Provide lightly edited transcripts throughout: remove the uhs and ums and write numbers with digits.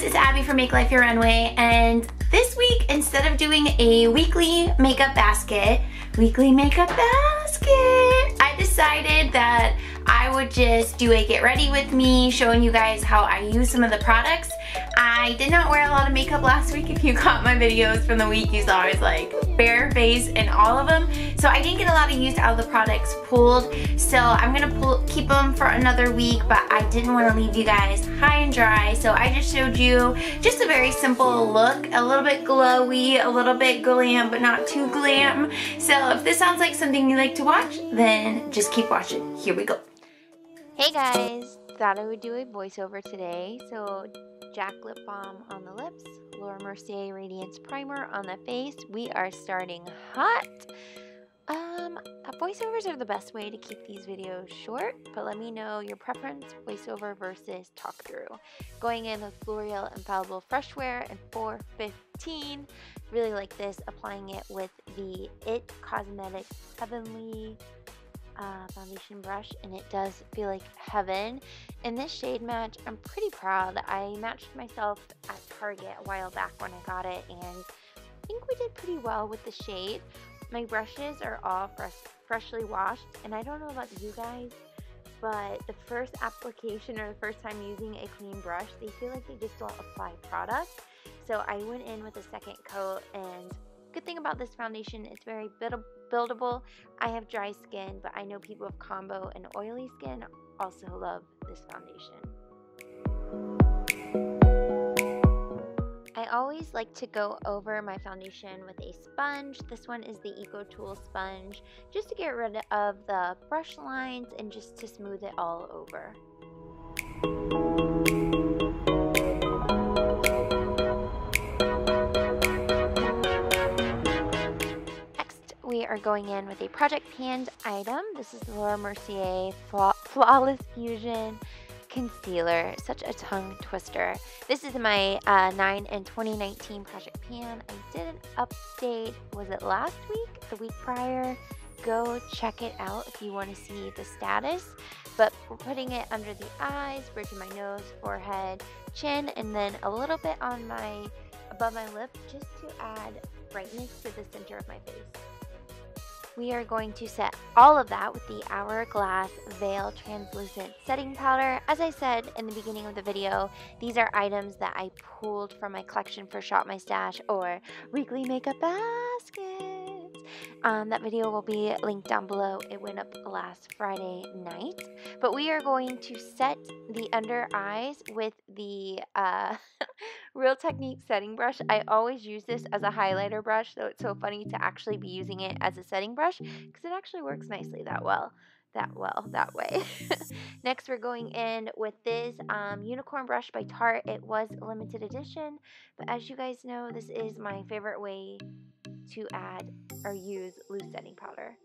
it's Abby from Make Life Your Runway, and this week, instead of doing a weekly makeup basket, I decided that I would just do a get ready with me, showing you guys how I use some of the products. I did not wear a lot of makeup last week. If you caught my videos from the week, you saw I was like bare face in all of them. So I didn't get a lot of use out of the products pulled. So I'm gonna keep them for another week, but I didn't want to leave you guys high and dry. So I just showed you just a very simple look, a little bit glowy, a little bit glam, but not too glam. So if this sounds like something you like to watch, then just keep watching. Here we go. Hey guys, thought I would do a voiceover today. So Jack lip balm on the lips, Laura Mercier Radiance primer on the face. We are starting hot. Voiceovers are the best way to keep these videos short, but let me know your preference, voiceover versus talk through. Going in with L'Oreal Infallible Fresh Wear in 415. Really like this, applying it with the It Cosmetics Heavenly foundation brush, and it does feel like heaven. In this shade match, I'm pretty proud. I matched myself at Target a while back when I got it, and I think we did pretty well with the shade. My brushes are all freshly washed, and I don't know about you guys, but the first application or the first time using a clean brush, they feel like they just don't apply product. So I went in with a second coat, and good thing about this foundation, it's very buildable. I have dry skin, but I know people with combo and oily skin also love this foundation. I always like to go over my foundation with a sponge. This one is the Eco Tool sponge, just to get rid of the brush lines and just to smooth it all over. We are going in with a Project Panned item. This is the Laura Mercier Flawless Fusion Concealer. Such a tongue twister. This is my 9 in 2019 Project Pan. I did an update, was it last week? The week prior? Go check it out if you want to see the status. But we're putting it under the eyes, bridge of my nose, forehead, chin, and then a little bit on above my lip, just to add brightness to the center of my face. We are going to set all of that with the Hourglass Veil Translucent Setting Powder. As I said in the beginning of the video, these are items that I pulled from my collection for Shop My Stash or Weekly Makeup Baskets. That video will be linked down below. It went up last Friday night. But we are going to set the under eyes with the Real Technique setting brush. I always use this as a highlighter brush, so it's so funny to actually be using it as a setting brush because it actually works nicely that way. Next, we're going in with this Unicorn brush by Tarte. It was a limited edition, but as you guys know, this is my favorite way to add or use loose setting powder.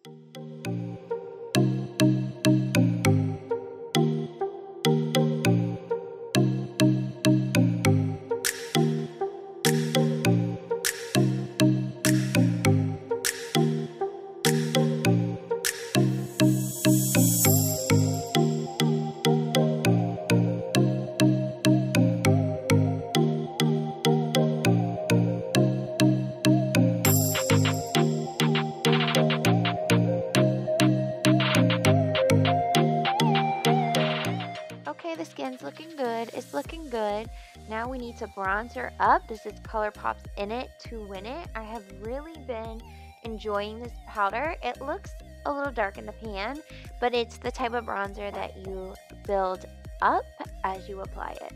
The skin's looking good. It's looking good. Now we need to bronze her up. This is ColourPop's In It to Win It. I have really been enjoying this powder. It looks a little dark in the pan, but it's the type of bronzer that you build up as you apply it.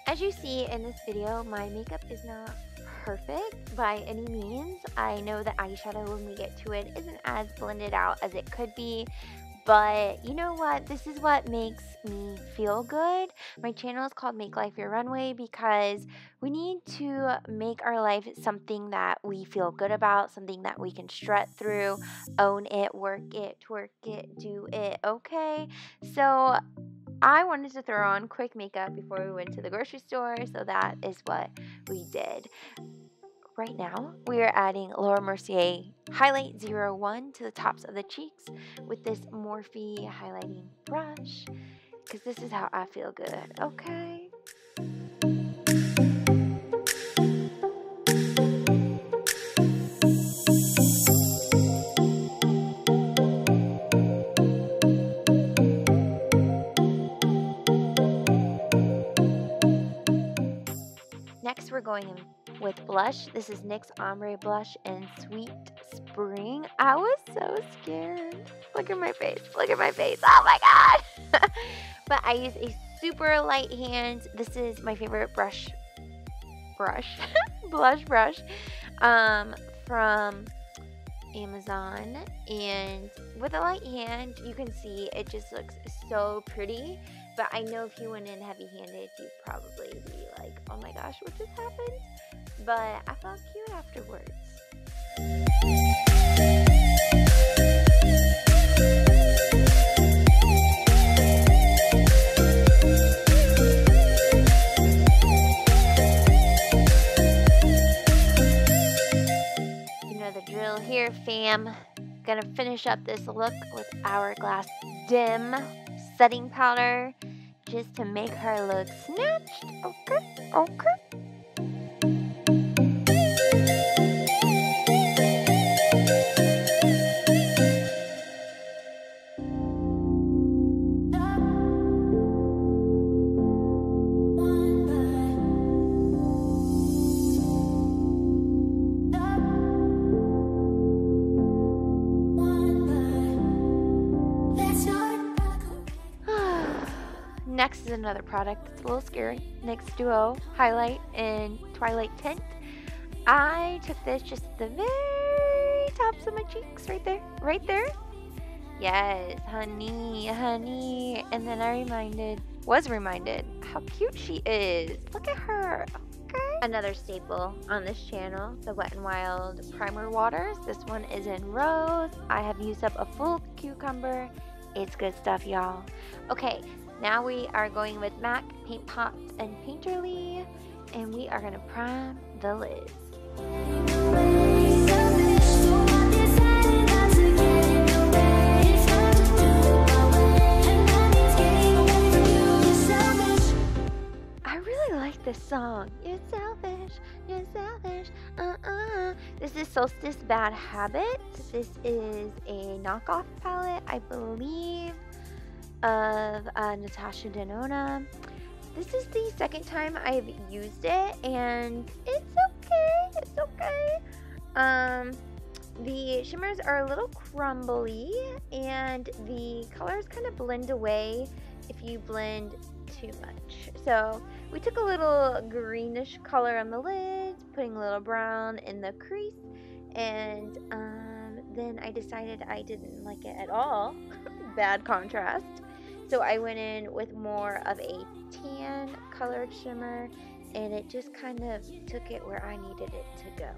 As you see in this video, my makeup is not perfect by any means. I know that eyeshadow, when we get to it, isn't as blended out as it could be, but you know what? This is what makes me feel good. My channel is called Make Life Your Runway because we need to make our life something that we feel good about, something that we can strut through, own it, work it, twerk it, do it, okay? So I wanted to throw on quick makeup before we went to the grocery store, so that is what we did. right now, we are adding Laura Mercier Highlight 01 to the tops of the cheeks with this Morphe highlighting brush, because this is how I feel good, okay? Next, we're going in with blush. This is NYX Ombre Blush in Sweet Spring. I was so scared. Look at my face. Look at my face. Oh my god. But I use a super light hand. This is my favorite blush brush from Amazon. And with a light hand, you can see it just looks so pretty. But I know if you went in heavy-handed, you'd probably be like, oh my gosh, what just happened? But I felt cute afterwards. You know the drill here, fam. Gonna finish up this look with Hourglass Dim setting powder just to make her look snatched. Okay, okay. Next is another product. It's a little scary. NYX Duo Highlight in Twilight Tint. I took this just at the very tops of my cheeks, right there, right there. Yes, honey, honey. And then I was reminded how cute she is. Look at her. Okay. Another staple on this channel, the Wet n Wild Primer Waters. This one is in Rose. I have used up a full cucumber. It's good stuff, y'all. Okay. Now we are going with MAC Paint Pot and Painterly, and we are going to prime the lids. I really like this song. You're selfish, you're selfish, This is Solstice Bad Habit. This is a knockoff palette, I believe, of Natasha Denona. This is the second time I've used it, and it's okay. It's okay. The shimmers are a little crumbly, and the colors kind of blend away if you blend too much. So we took a little greenish color on the lids, putting a little brown in the crease, and then I decided I didn't like it at all. Bad contrast. So I went in with more of a tan colored shimmer, and it just kind of took it where I needed it to go.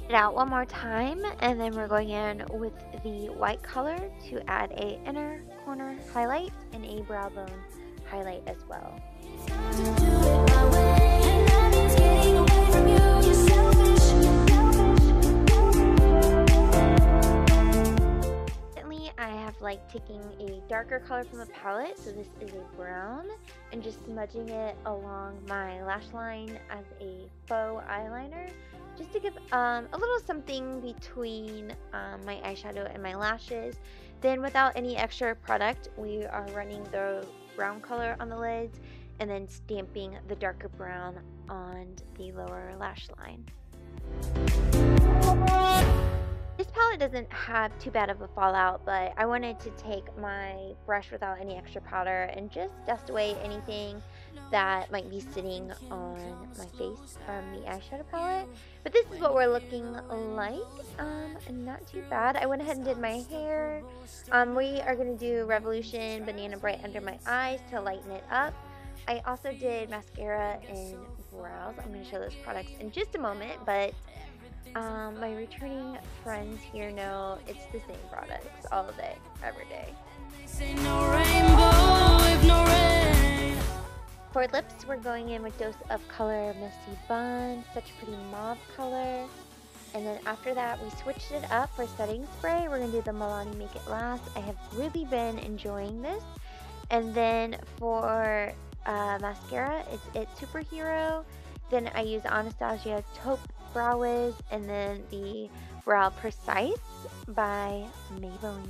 It out one more time, and then we're going in with the white color to add a inner corner highlight and a brow bone highlight as well. I have like taking a darker color from the palette, so this is a brown, and just smudging it along my lash line as a faux eyeliner, just to give a little something between my eyeshadow and my lashes. Then without any extra product, we are running the brown color on the lids and then stamping the darker brown on the lower lash line. This palette doesn't have too bad of a fallout, but I wanted to take my brush without any extra powder and just dust away anything that might be sitting on my face from the eyeshadow palette. But this is what we're looking like. Not too bad. I went ahead and did my hair. We are going to do Revolution Banana Bright under my eyes to lighten it up. I also did mascara and brows. I'm going to show those products in just a moment, but my returning friends here know it's the same products all day, every day. no rain. For lips, we're going in with Dose of Color Misty Bun, such a pretty mauve color. And then after that, we switched it up for setting spray. We're going to do the Milani Make It Last. I have really been enjoying this. And then for mascara, it's It Superhero. Then I use Anastasia Taupe Brow Wiz. And then the Brow Precise by Maybelline.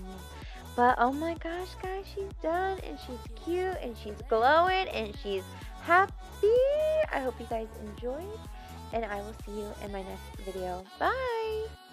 But oh my gosh, guys, she's done. And she's cute. And she's glowing. And she's happy. I hope you guys enjoyed. And I will see you in my next video. Bye!